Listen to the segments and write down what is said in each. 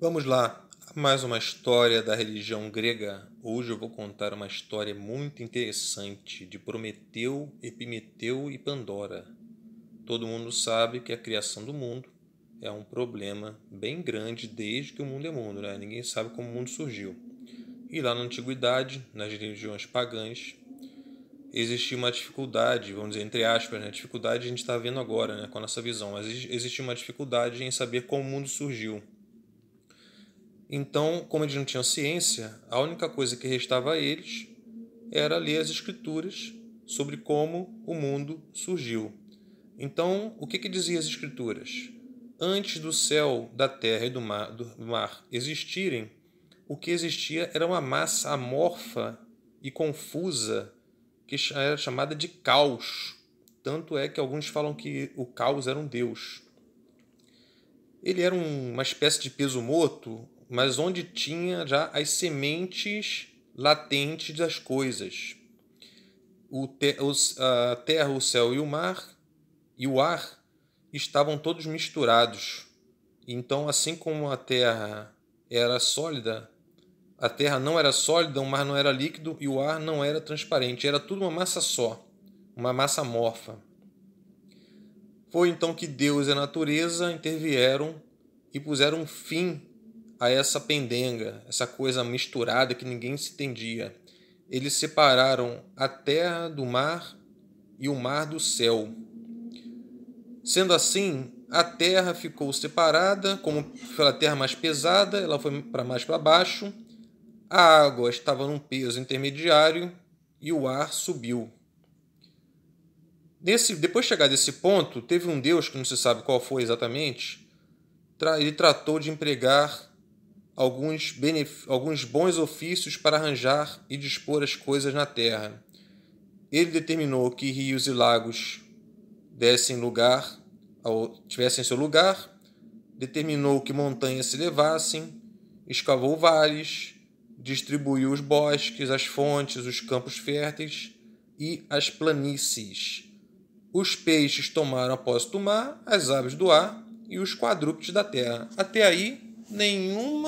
Vamos lá, mais uma história da religião grega. Hoje eu vou contar uma história muito interessante de Prometeu, Epimeteu e Pandora. Todo mundo sabe que a criação do mundo é um problema bem grande desde que o mundo é mundo, né? Ninguém sabe como o mundo surgiu. E lá na antiguidade, nas religiões pagãs, existia uma dificuldade, vamos dizer, entre aspas, né? Dificuldade a gente está vendo agora, né? Com a nossa visão, mas existia uma dificuldade em saber como o mundo surgiu. Então, como eles não tinham ciência, a única coisa que restava a eles era ler as escrituras sobre como o mundo surgiu. Então, o que dizia as escrituras? Antes do céu, da terra e do mar existirem, o que existia era uma massa amorfa e confusa que era chamada de caos. Tanto é que alguns falam que o caos era um deus. Ele era uma espécie de peso morto, mas onde tinha já as sementes latentes das coisas. A terra, o céu e o mar e o ar estavam todos misturados. Então, assim como a terra era sólida, a terra não era sólida, o mar não era líquido e o ar não era transparente. Era tudo uma massa só, uma massa amorfa. Foi então que Deus e a natureza intervieram e puseram um fim a essa pendenga, essa coisa misturada que ninguém se entendia. Eles separaram a terra do mar e o mar do céu. Sendo assim, a terra ficou separada, como pela terra mais pesada, ela foi para mais para baixo. A água estava num peso intermediário e o ar subiu. Depois de chegar desse ponto, teve um Deus, que não se sabe qual foi exatamente, ele tratou de empregar alguns bons ofícios para arranjar e dispor as coisas na terra. Ele determinou que rios e lagos tivessem seu lugar, determinou que montanhas se elevassem, escavou vales, distribuiu os bosques, as fontes, os campos férteis e as planícies. Os peixes tomaram a posse do mar, as aves do ar e os quadrúpedes da terra. Até aí, nenhum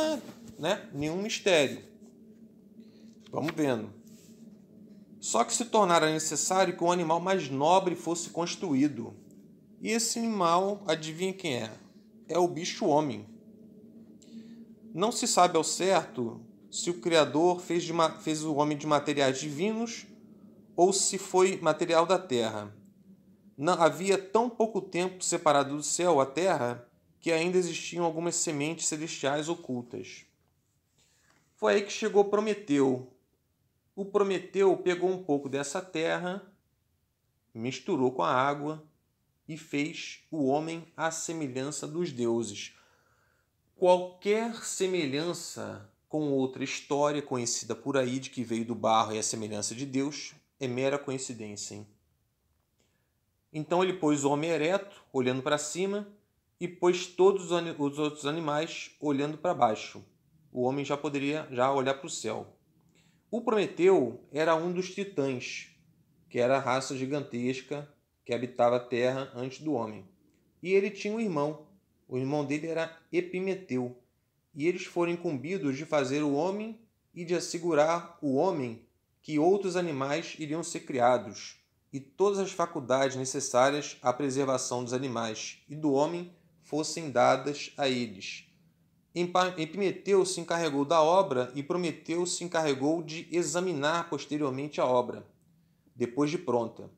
mistério. Vamos vendo. Só que se tornara necessário que um animal mais nobre fosse construído. E esse animal, adivinha quem é? É o bicho-homem. Não se sabe ao certo se o Criador fez o homem de materiais divinos ou se foi material da terra. Não havia tão pouco tempo separado do céu a terra que ainda existiam algumas sementes celestiais ocultas. Foi aí que chegou Prometeu. O Prometeu pegou um pouco dessa terra, misturou com a água e fez o homem à semelhança dos deuses. Qualquer semelhança com outra história conhecida por aí de que veio do barro e a semelhança de Deus é mera coincidência, hein? Então ele pôs o homem ereto, olhando para cima, e pôs todos os outros animais olhando para baixo. O homem já poderia olhar para o céu. O Prometeu era um dos titãs, que era a raça gigantesca que habitava a terra antes do homem. E ele tinha um irmão. O irmão dele era Epimeteu. E eles foram incumbidos de fazer o homem e de assegurar o homem que outros animais iriam ser criados, e todas as faculdades necessárias à preservação dos animais e do homem fossem dadas a eles. Epimeteu se encarregou da obra e Prometeu se encarregou de examinar posteriormente a obra, depois de pronta.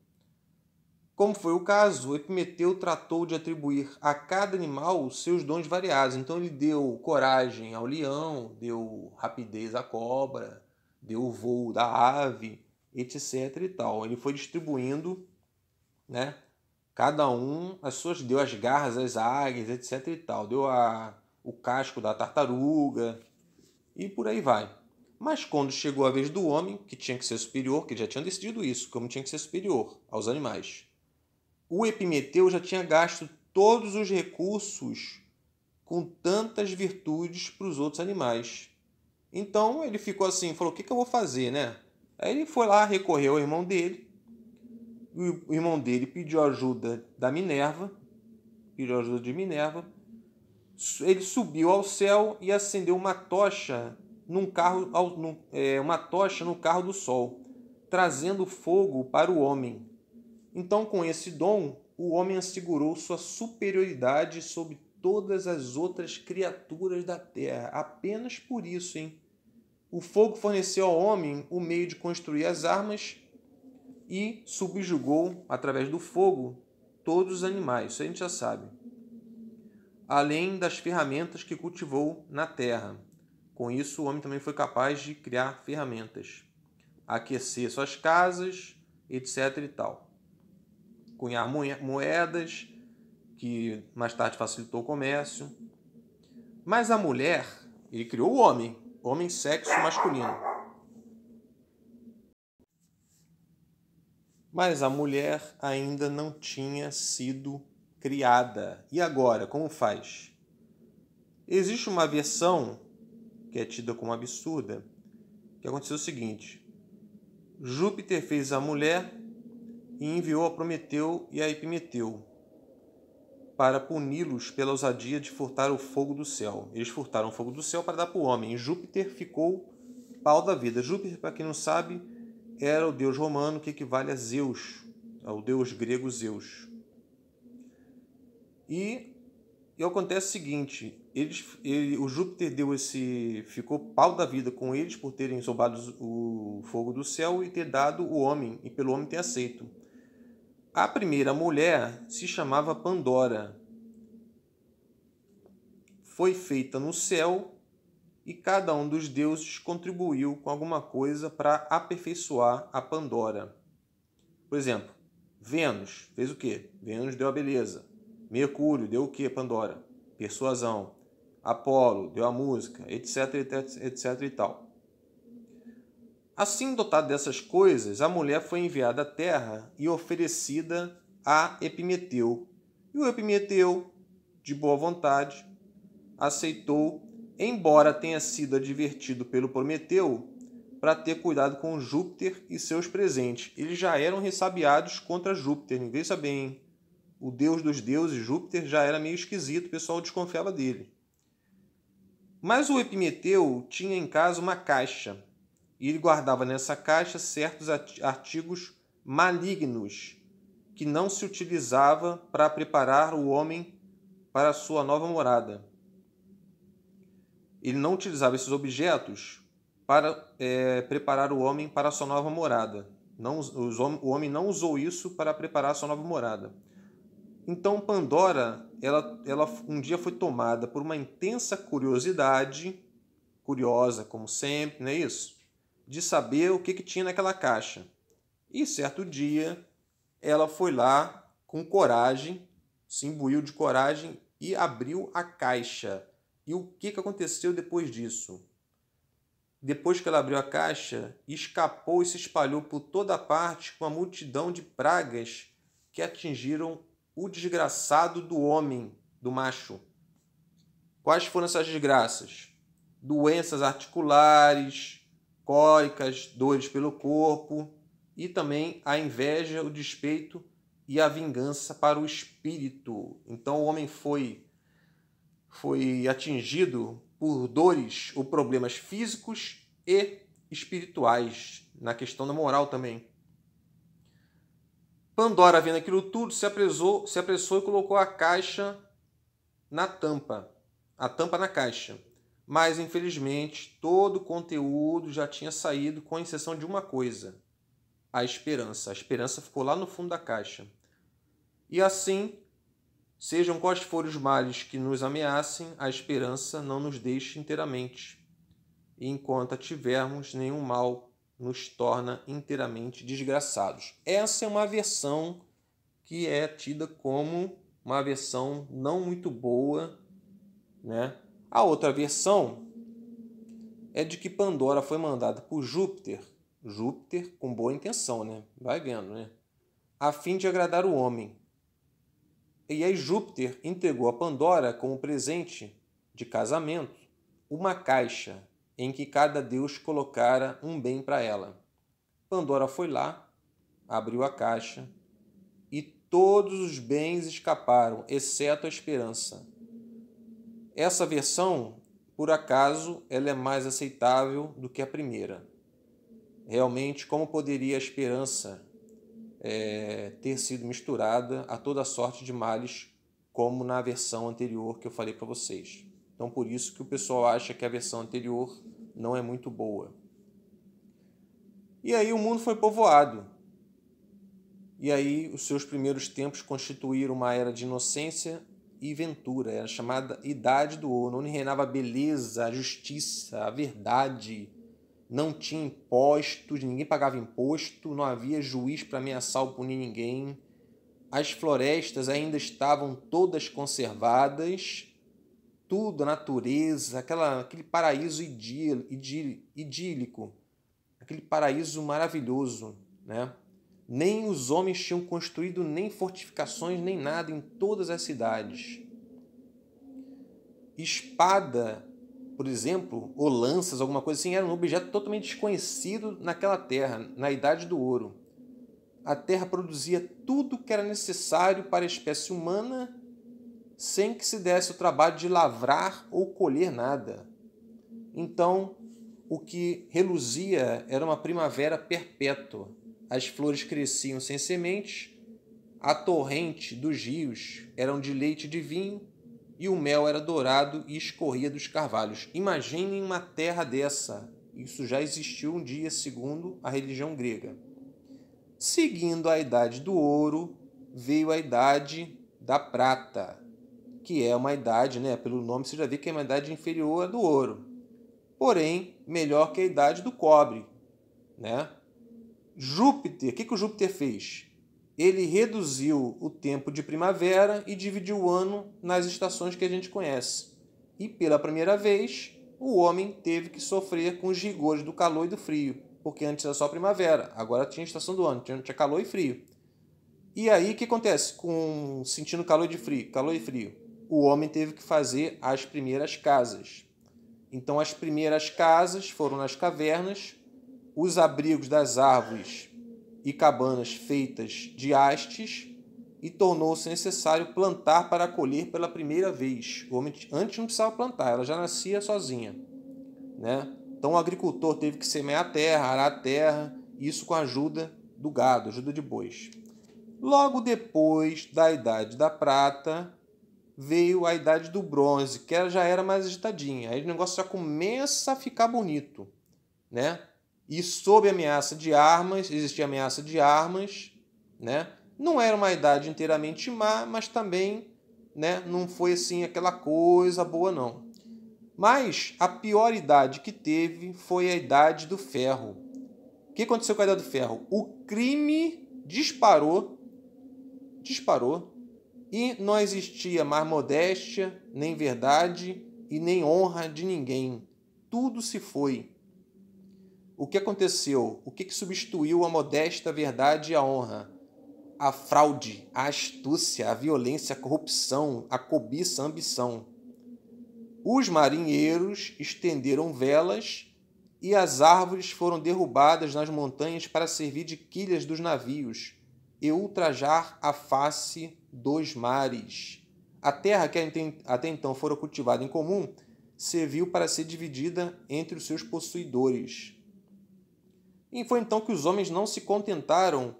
Como foi o caso, Epimeteu tratou de atribuir a cada animal seus dons variados. Então ele deu coragem ao leão, deu rapidez à cobra, deu o voo da ave, etc. e tal. Ele foi distribuindo, né? Cada um deu as garras às águias, etc. e tal. Deu o casco da tartaruga e por aí vai. Mas quando chegou a vez do homem, que tinha que ser superior, que já tinha decidido isso, como tinha que ser superior aos animais, o Epimeteu já tinha gasto todos os recursos com tantas virtudes para os outros animais. Então ele ficou assim, falou, o que eu vou fazer, né? Aí ele foi lá, recorreu ao irmão dele. O irmão dele pediu ajuda de Minerva. Ele subiu ao céu e acendeu uma tocha no carro do sol, trazendo fogo para o homem. Então, com esse dom, o homem assegurou sua superioridade sobre todas as outras criaturas da terra. Apenas por isso, hein? O fogo forneceu ao homem o meio de construir as armas e subjugou, através do fogo, todos os animais. Isso a gente já sabe. Além das ferramentas que cultivou na terra. Com isso, o homem também foi capaz de criar ferramentas, aquecer suas casas, etc. e tal. Cunhar moedas, que mais tarde facilitou o comércio. Mas a mulher, ele criou o homem sexo masculino. Mas a mulher ainda não tinha sido criada. E agora, como faz? Existe uma versão que é tida como absurda, que aconteceu o seguinte: Júpiter fez a mulher e enviou a Prometeu e a Epimeteu para puni-los pela ousadia de furtar o fogo do céu. Eles furtaram o fogo do céu para dar para o homem. E Júpiter ficou pau da vida. Júpiter, para quem não sabe, era o deus romano que equivale a Zeus, ao deus grego Zeus. E acontece o seguinte: o Júpiter ficou pau da vida com eles por terem roubado o fogo do céu e ter dado o homem, e pelo homem ter aceito. A primeira mulher se chamava Pandora. Foi feita no céu e cada um dos deuses contribuiu com alguma coisa para aperfeiçoar a Pandora. Por exemplo, Vênus fez o quê? Vênus deu a beleza. Mercúrio deu o quê, Pandora? Persuasão. Apolo deu a música, etc, etc e tal. Assim, dotada dessas coisas, a mulher foi enviada à terra e oferecida a Epimeteu. E o Epimeteu, de boa vontade, aceitou, embora tenha sido advertido pelo Prometeu para ter cuidado com Júpiter e seus presentes. Eles já eram ressabiados contra Júpiter, ninguém sabia, hein? O deus dos deuses, Júpiter, já era meio esquisito, o pessoal desconfiava dele. Mas o Epimeteu tinha em casa uma caixa, e ele guardava nessa caixa certos artigos malignos que não se utilizava para preparar o homem para a sua nova morada. Ele não utilizava esses objetos para preparar o homem para a sua nova morada. O homem não usou isso para preparar a sua nova morada. Então Pandora, ela um dia foi tomada por uma intensa curiosidade, curiosa como sempre, não é isso? De saber o que tinha naquela caixa. E certo dia, ela foi lá com coragem, se imbuiu de coragem e abriu a caixa. E o que aconteceu depois disso? Depois que ela abriu a caixa, escapou e se espalhou por toda parte com uma multidão de pragas que atingiram o desgraçado do homem, do macho. Quais foram essas desgraças? Doenças articulares, cólicas, dores pelo corpo e também a inveja, o despeito e a vingança para o espírito. Então o homem foi atingido por dores ou problemas físicos e espirituais, na questão da moral também. Pandora, vendo aquilo tudo, se apressou e colocou a caixa na tampa, a tampa na caixa. Mas, infelizmente, todo o conteúdo já tinha saído, com exceção de uma coisa: a esperança. A esperança ficou lá no fundo da caixa. E assim, sejam quais forem os males que nos ameacem, a esperança não nos deixe inteiramente. E enquanto a tivermos, nenhum mal nos torna inteiramente desgraçados. Essa é uma versão que é tida como uma versão não muito boa, né? A outra versão é de que Pandora foi mandada por Júpiter com boa intenção, né? Vai vendo, né? A fim de agradar o homem. E aí Júpiter entregou a Pandora como presente de casamento uma caixa em que cada deus colocara um bem para ela. Pandora foi lá, abriu a caixa e todos os bens escaparam, exceto a esperança. Essa versão, por acaso, ela é mais aceitável do que a primeira. Realmente, como poderia a esperança ter sido misturada a toda sorte de males, como na versão anterior que eu falei para vocês. Então, por isso que o pessoal acha que a versão anterior não é muito boa. E aí o mundo foi povoado. E aí os seus primeiros tempos constituíram uma era de inocência e ventura. Era chamada Idade do Ouro, onde reinava a beleza, a justiça, a verdade. Não tinha impostos, ninguém pagava imposto, não havia juiz para ameaçar ou punir ninguém. As florestas ainda estavam todas conservadas, tudo, a natureza, aquele paraíso idílico, aquele paraíso maravilhoso, né? Nem os homens tinham construído nem fortificações, nem nada em todas as cidades. Espada, por exemplo, ou lanças, alguma coisa assim, era um objeto totalmente desconhecido naquela terra, na Idade do Ouro. A terra produzia tudo que era necessário para a espécie humana, sem que se desse o trabalho de lavrar ou colher nada. Então, o que reluzia era uma primavera perpétua. As flores cresciam sem sementes, a torrente dos rios eram de leite e de vinho, e o mel era dourado e escorria dos carvalhos. Imaginem uma terra dessa. Isso já existiu um dia, segundo a religião grega. Seguindo a Idade do Ouro, veio a Idade da Prata, que é uma idade, né, pelo nome você já vê que é uma idade inferior à do ouro. Porém, melhor que a Idade do Cobre, né? Júpiter, o que o Júpiter fez? Ele reduziu o tempo de primavera e dividiu o ano nas estações que a gente conhece. E pela primeira vez, o homem teve que sofrer com os rigores do calor e do frio, porque antes era só primavera, agora tinha estação do ano, tinha calor e frio. E aí o que acontece com sentindo calor e frio? O homem teve que fazer as primeiras casas. Então as primeiras casas foram nas cavernas, os abrigos das árvores e cabanas feitas de hastes, e tornou-se necessário plantar para colher pela primeira vez. O homem antes não precisava plantar, ela já nascia sozinha, né? Então o agricultor teve que semear a terra, arar a terra, isso com a ajuda do gado, ajuda de bois. Logo depois da Idade da Prata, veio a Idade do Bronze, que já era mais agitadinha. Aí o negócio já começa a ficar bonito, né? E sob ameaça de armas, existia ameaça de armas, né? Não era uma idade inteiramente má, mas também, né, não foi assim aquela coisa boa, não. Mas a pior idade que teve foi a Idade do Ferro. O que aconteceu com a Idade do Ferro? O crime disparou, e não existia mais modéstia, nem verdade e nem honra de ninguém. Tudo se foi. O que aconteceu? O que substituiu a modéstia, a verdade e a honra? A fraude, a astúcia, a violência, a corrupção, a cobiça, a ambição. Os marinheiros estenderam velas e as árvores foram derrubadas nas montanhas para servir de quilhas dos navios e ultrajar a face dos mares. A terra que até então fora cultivada em comum serviu para ser dividida entre os seus possuidores. E foi então que os homens não se contentaram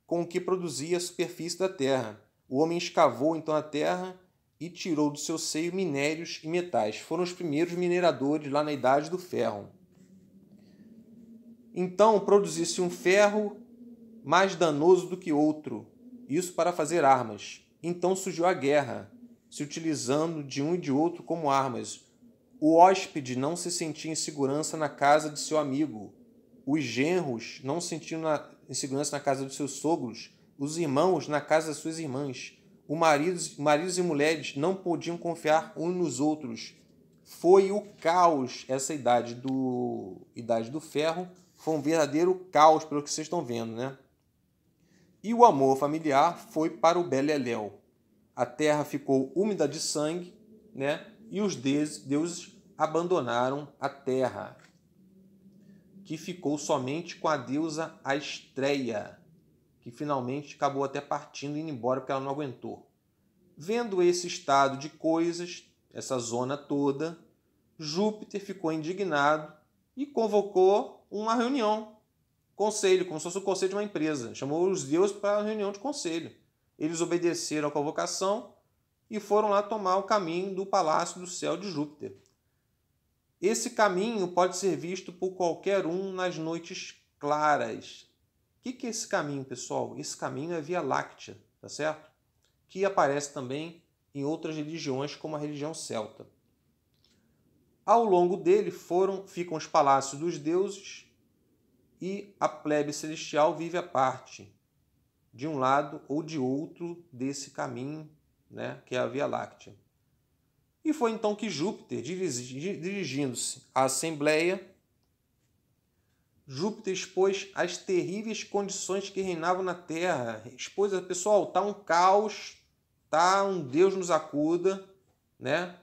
com o que produzia a superfície da terra. O homem escavou então a terra e tirou do seu seio minérios e metais. Foram os primeiros mineradores lá na Idade do Ferro. Então produzisse um ferro mais danoso do que outro, isso para fazer armas. Então surgiu a guerra, se utilizando de um e de outro como armas. O hóspede não se sentia em segurança na casa de seu amigo. Os genros não se sentiam em segurança na casa dos seus sogros. Os irmãos na casa das suas irmãs. Maridos e mulheres não podiam confiar uns nos outros. Foi o caos, essa Idade do Ferro. Foi um verdadeiro caos, pelo que vocês estão vendo, né? E o amor familiar foi para o beleléu. A terra ficou úmida de sangue, né? E os deuses abandonaram a terra, que ficou somente com a deusa Astreia, que finalmente acabou até partindo e indo embora porque ela não aguentou. Vendo esse estado de coisas, essa zona toda, Júpiter ficou indignado e convocou uma reunião, conselho, como se fosse o conselho de uma empresa. Chamou os deuses para a reunião de conselho. Eles obedeceram à convocação e foram lá tomar o caminho do Palácio do Céu de Júpiter. Esse caminho pode ser visto por qualquer um nas noites claras. O que é esse caminho, pessoal? Esse caminho é a Via Láctea, tá certo? Que aparece também em outras religiões, como a religião celta. Ao longo dele ficam os palácios dos deuses e a plebe celestial vive à parte, de um lado ou de outro desse caminho, né, que é a Via Láctea. E foi então que Júpiter, dirigindo-se à Assembleia, Júpiter expôs as terríveis condições que reinavam na Terra. Expôs, pessoal, está um caos, tá um Deus nos acuda, né?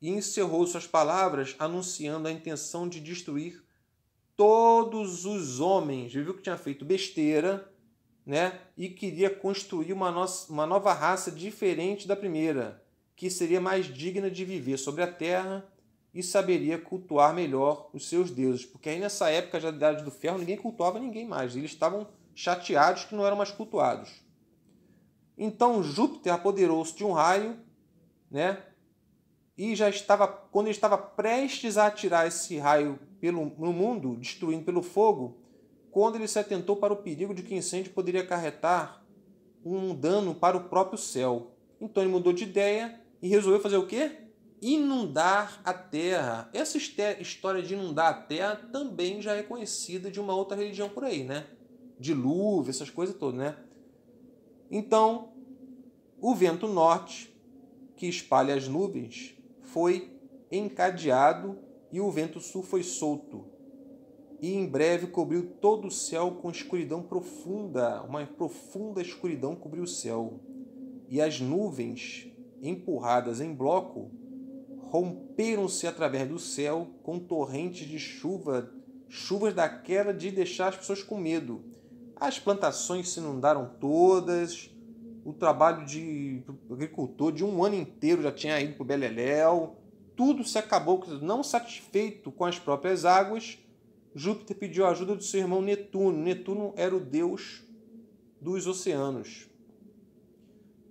E encerrou suas palavras anunciando a intenção de destruir todos os homens. Viu que tinha feito besteira, né? E queria construir uma nova raça diferente da primeira, que seria mais digna de viver sobre a Terra e saberia cultuar melhor os seus deuses. Porque aí nessa época da Idade do Ferro ninguém cultuava ninguém mais. Eles estavam chateados que não eram mais cultuados. Então Júpiter apoderou-se de um raio, né? E quando ele estava prestes a atirar esse raio no mundo, destruindo pelo fogo, quando ele se atentou para o perigo de que o incêndio poderia acarretar um dano para o próprio céu. Então ele mudou de ideia e resolveu fazer o quê? Inundar a Terra. Essa história de inundar a Terra também já é conhecida de uma outra religião por aí, né? Dilúvio, essas coisas todas, né? Então, o vento norte, que espalha as nuvens, foi encadeado e o vento sul foi solto. E em breve cobriu todo o céu com escuridão profunda. Uma profunda escuridão cobriu o céu. E as nuvens, empurradas em bloco, romperam-se através do céu com torrentes de chuvas daquela de deixar as pessoas com medo. As plantações se inundaram todas, o trabalho de agricultor de um ano inteiro já tinha ido para o beleléu, tudo se acabou. Não satisfeito com as próprias águas, Júpiter pediu a ajuda do seu irmão Netuno. Netuno era o deus dos oceanos.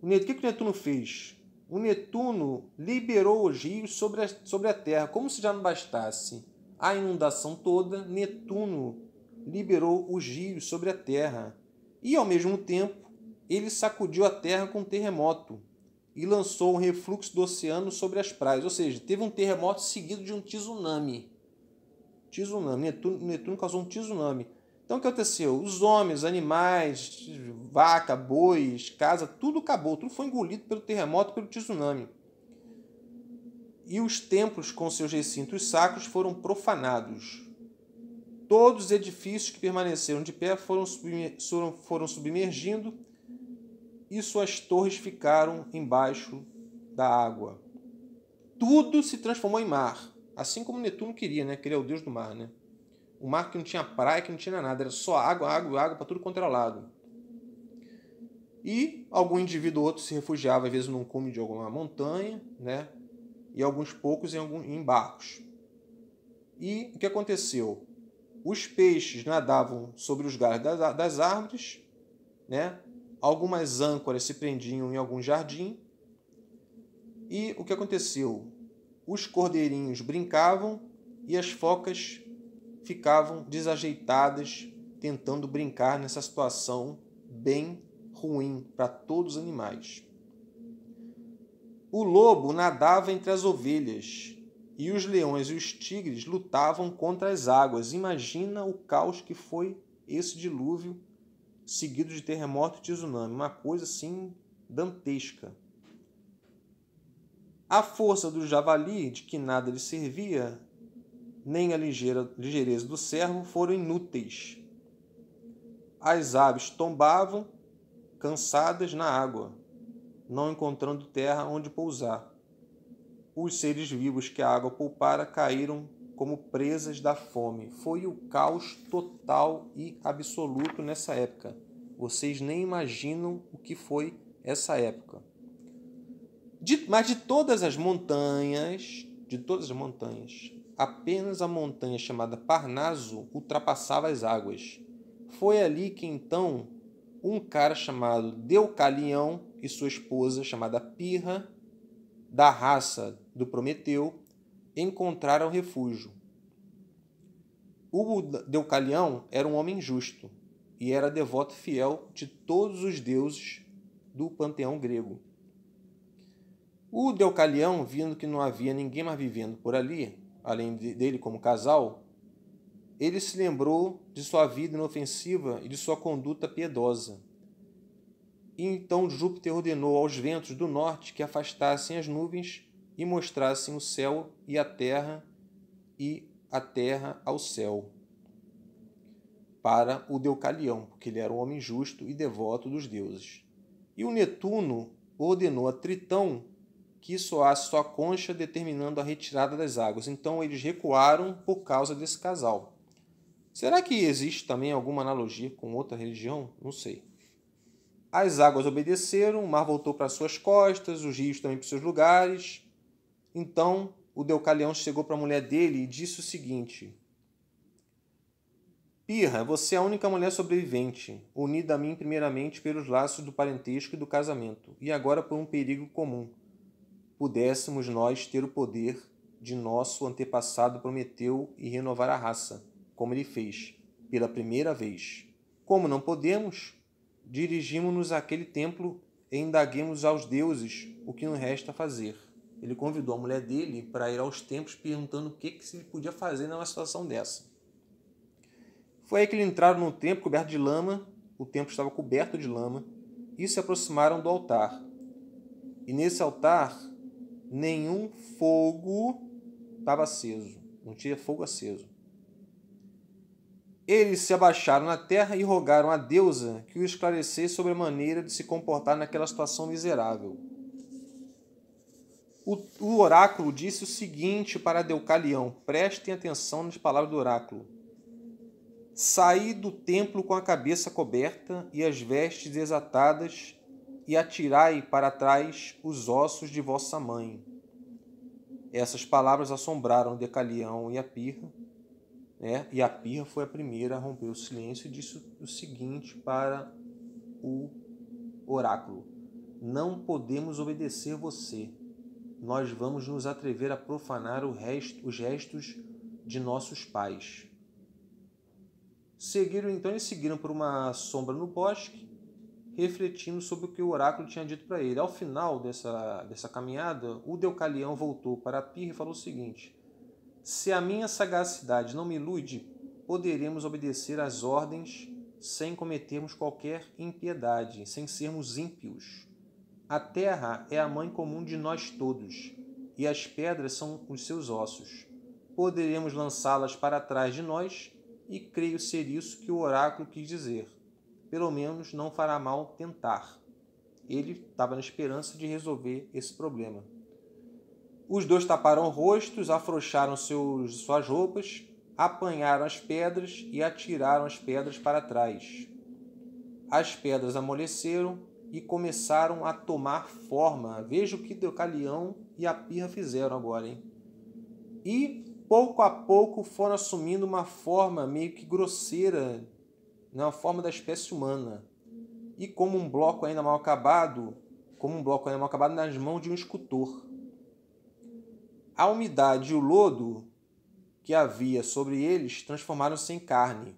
O que o Netuno fez? O Netuno liberou os rios sobre a Terra. Como se já não bastasse a inundação toda, Netuno liberou os rios sobre a Terra. E, ao mesmo tempo, ele sacudiu a Terra com um terremoto e lançou um refluxo do oceano sobre as praias. Ou seja, teve um terremoto seguido de um tsunami. Netuno causou um tsunami. Então o que aconteceu? Os homens, animais, vaca, bois, casa, tudo acabou. Tudo foi engolido pelo terremoto, pelo tsunami. E os templos com seus recintos sacros foram profanados. Todos os edifícios que permaneceram de pé foram submergindo e suas torres ficaram embaixo da água. Tudo se transformou em mar, assim como Netuno queria, né? Que ele é o deus do mar, né? Um mar que não tinha praia, que não tinha nada, era só água, água, água para tudo quanto era lado. E algum indivíduo ou outro se refugiava, às vezes, num cume de alguma montanha, né? E alguns poucos em barcos. E o que aconteceu? Os peixes nadavam sobre os galhos das árvores, né? Algumas âncoras se prendiam em algum jardim. E o que aconteceu? Os cordeirinhos brincavam e as focas ficavam desajeitadas, tentando brincar nessa situação bem ruim para todos os animais. O lobo nadava entre as ovelhas e os leões e os tigres lutavam contra as águas. Imagina o caos que foi esse dilúvio seguido de terremoto e tsunami. Uma coisa assim dantesca. A força do javali, de que nada lhe servia, nem a ligeireza do cervo foram inúteis. As aves tombavam, cansadas, na água, não encontrando terra onde pousar. Os seres vivos que a água poupara caíram como presas da fome. Foi o caos total e absoluto nessa época. Vocês nem imaginam o que foi essa época. Mas de todas as montanhas, apenas a montanha chamada Parnaso ultrapassava as águas. Foi ali que então um cara chamado Deucalião e sua esposa chamada Pirra, da raça do Prometeu, encontraram refúgio. O Deucalião era um homem justo e era devoto fiel de todos os deuses do panteão grego. O Deucalião, vendo que não havia ninguém mais vivendo por ali, além dele como casal, ele se lembrou de sua vida inofensiva e de sua conduta piedosa. E então Júpiter ordenou aos ventos do norte que afastassem as nuvens e mostrassem o céu e a terra ao céu para o Deucalião, porque ele era um homem justo e devoto dos deuses. E o Netuno ordenou a Tritão que soasse sua concha, determinando a retirada das águas. Então eles recuaram por causa desse casal. Será que existe também alguma analogia com outra religião? Não sei. As águas obedeceram, o mar voltou para suas costas, os rios também para seus lugares. Então o Deucalião chegou para a mulher dele e disse o seguinte: Pirra, você é a única mulher sobrevivente, unida a mim primeiramente pelos laços do parentesco e do casamento, e agora por um perigo comum. Pudéssemos nós ter o poder de nosso antepassado Prometeu e renovar a raça, como ele fez, pela primeira vez. Como não podemos, dirigimos-nos àquele templo e indaguemos aos deuses o que nos resta fazer. Ele convidou a mulher dele para ir aos templos perguntando o que se podia fazer numa situação dessa. Foi aí que eles entraram num templo coberto de lama, o templo estava coberto de lama, e se aproximaram do altar. E nesse altar, nenhum fogo estava aceso, não tinha fogo aceso. Eles se abaixaram na terra e rogaram à deusa que o esclarecesse sobre a maneira de se comportar naquela situação miserável. O oráculo disse o seguinte para Deucalião, prestem atenção nas palavras do oráculo: saí do templo com a cabeça coberta e as vestes desatadas, e atirai para trás os ossos de vossa mãe. Essas palavras assombraram Deucalião e a Pirra, e a Pirra foi a primeira a romper o silêncio e disse o seguinte para o oráculo: não podemos obedecer você. Nós vamos nos atrever a profanar os restos de nossos pais. Eles seguiram por uma sombra no bosque, refletindo sobre o que o oráculo tinha dito para ele. Ao final dessa caminhada, o Deucalião voltou para a Pirra e falou o seguinte: se a minha sagacidade não me ilude, poderemos obedecer às ordens sem cometermos qualquer impiedade, sem sermos ímpios. A terra é a mãe comum de nós todos, e as pedras são os seus ossos. Poderemos lançá-las para trás de nós, e creio ser isso que o oráculo quis dizer. Pelo menos não fará mal tentar. Ele estava na esperança de resolver esse problema. Os dois taparam rostos, afrouxaram suas roupas, apanharam as pedras e atiraram as pedras para trás. As pedras amoleceram e começaram a tomar forma. Veja o que Deucalião e a Pirra fizeram agora, hein? E, pouco a pouco, foram assumindo uma forma meio que grosseira, na forma da espécie humana. E como um bloco ainda mal acabado nas mãos de um escultor. A umidade e o lodo que havia sobre eles transformaram-se em carne.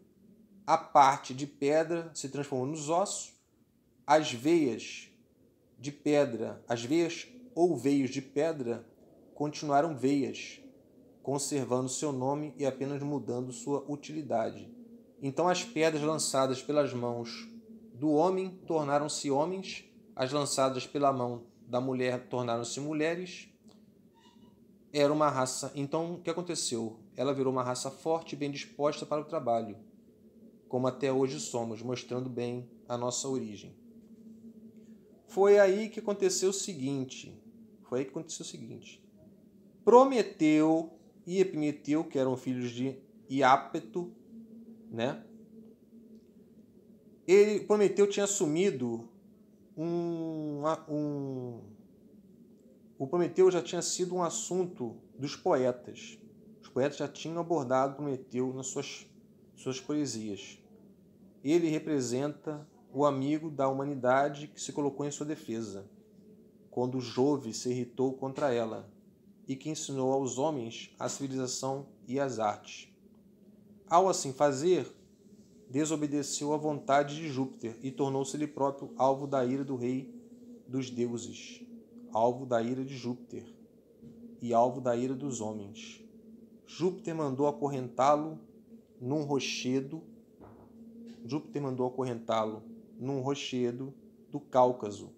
A parte de pedra se transformou nos ossos. As veias ou veios de pedra continuaram veias, conservando seu nome e apenas mudando sua utilidade. Então as pedras lançadas pelas mãos do homem tornaram-se homens, as lançadas pela mão da mulher tornaram-se mulheres. Era uma raça. Então o que aconteceu? Ela virou uma raça forte e bem disposta para o trabalho, como até hoje somos, mostrando bem a nossa origem. Foi aí que aconteceu o seguinte. Prometeu e Epimeteu, que eram filhos de Iápeto, Prometeu tinha assumido o Prometeu já tinha sido um assunto dos poetas. Os poetas já tinham abordado Prometeu nas suas poesias. Ele representa o amigo da humanidade que se colocou em sua defesa, quando Jove se irritou contra ela, e que ensinou aos homens a civilização e as artes. Ao assim fazer, desobedeceu à vontade de Júpiter e tornou-se ele próprio alvo da ira do rei dos deuses, alvo da ira de Júpiter e alvo da ira dos homens. Júpiter mandou acorrentá-lo num rochedo do Cáucaso,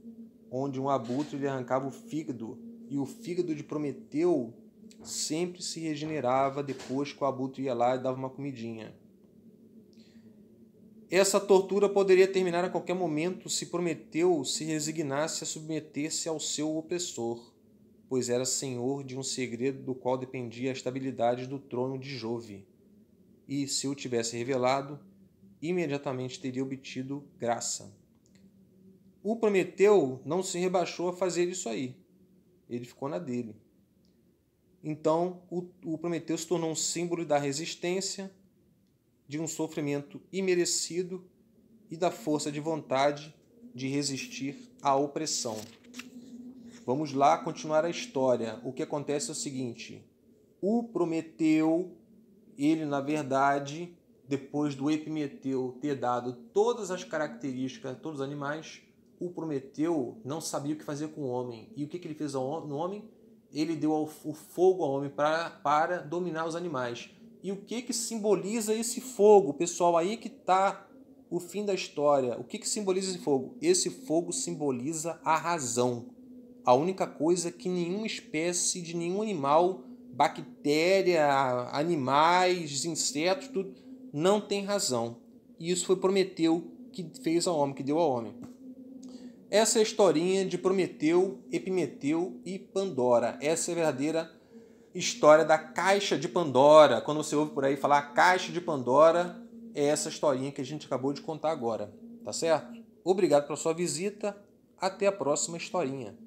onde um abutre lhe arrancava o fígado, e o fígado de Prometeu sempre se regenerava depois que o abutre ia lá e dava uma comidinha. Essa tortura poderia terminar a qualquer momento se Prometeu se resignasse a submeter-se ao seu opressor, pois era senhor de um segredo do qual dependia a estabilidade do trono de Jove, e, se o tivesse revelado, imediatamente teria obtido graça. O Prometeu não se rebaixou a fazer isso aí. Ele ficou na dele. Então, o Prometeu se tornou um símbolo da resistência, de um sofrimento imerecido e da força de vontade de resistir à opressão. Vamos lá continuar a história. O que acontece é o seguinte: o Prometeu, ele na verdade, depois do Epimeteu ter dado todas as características a todos os animais, o Prometeu não sabia o que fazer com o homem. E o que ele fez no homem? Ele deu o fogo ao homem para dominar os animais. E o que simboliza esse fogo? Pessoal, aí que está o fim da história. O que simboliza esse fogo? Esse fogo simboliza a razão. A única coisa que nenhuma espécie de nenhum animal, bactéria, animais, insetos, tudo, não tem razão. E isso foi Prometeu que fez ao homem, que deu ao homem. Essa é a historinha de Prometeu, Epimeteu e Pandora. Essa é a verdadeira história da Caixa de Pandora. Quando você ouve por aí falar Caixa de Pandora, é essa historinha que a gente acabou de contar agora. Tá certo? Obrigado pela sua visita. Até a próxima historinha.